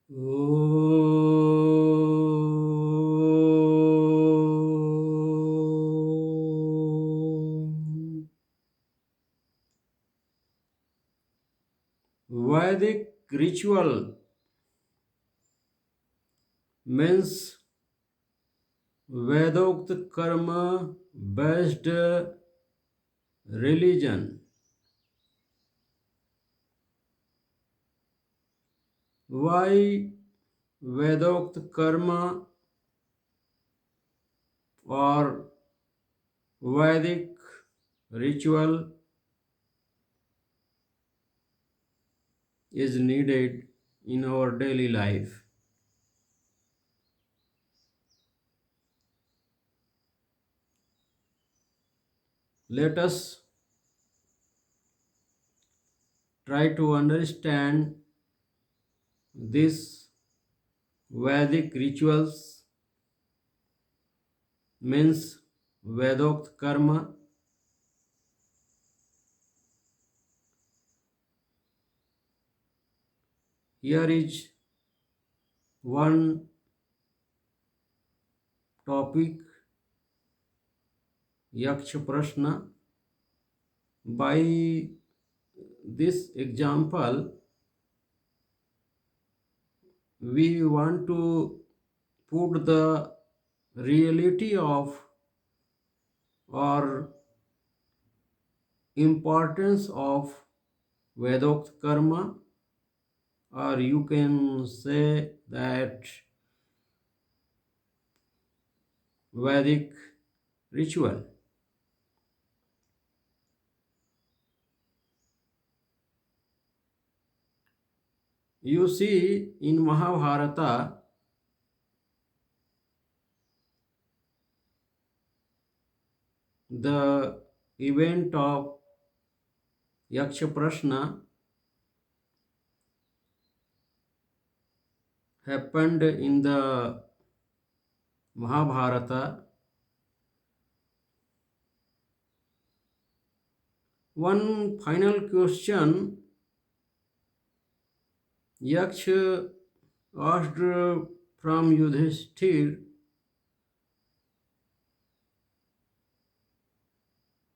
Om. Vedic ritual means Vedokta Karma based religion. Why Vedokta Karma or Vedic ritual is needed in our daily life? Let us try to understand this Vedic rituals means Vedokt Karma. Here is one topic, Yaksha Prashna. By this example, we want to put the reality of or importance of Vedokt Karma, or you can say that Vedic ritual. You see, in Mahabharata, the event of Yaksha Prashna happened in the Mahabharata. One final question Yaksha asked from Yudhishthir,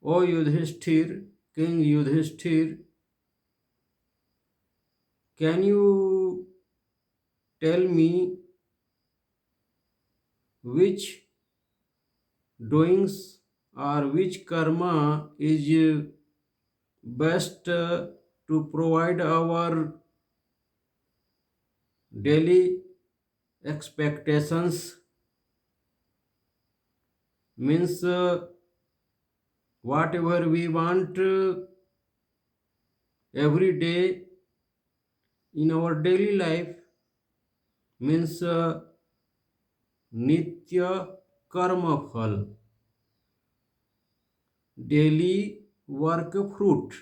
O Yudhishthir, King Yudhishthir, can you tell me which doings or which karma is best to provide our daily expectations? Means whatever we want every day in our daily life, means nitya karma phal, daily work fruit.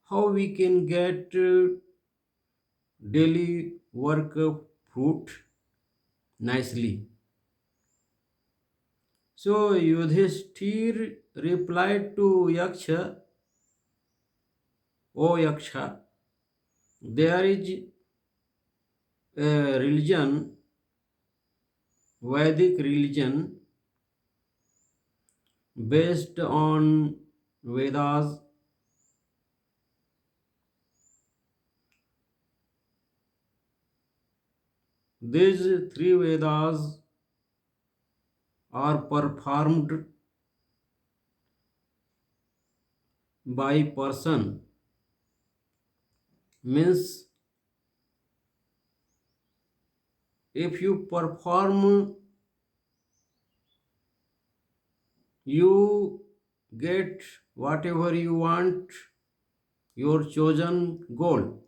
How we can get daily work fruit nicely? So Yudhishthir replied to Yaksha, O Yaksha, there is a religion, Vedic religion, based on Vedas. These three Vedas are performed by person, means if you perform, you get whatever you want, your chosen goal.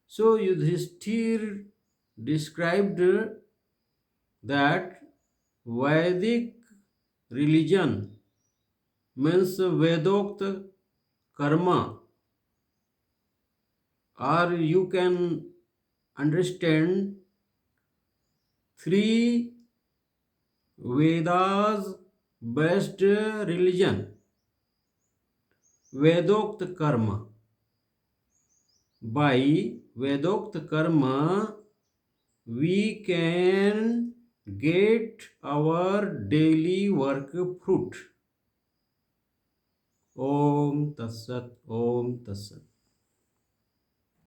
So Yudhishthir described that Vedic religion means Vedokta Karma, or you can understand three Vedas based religion, Vedokta Karma. by Vedokta Karma, we can get our daily work fruit. Om Tassat, Om Tassat.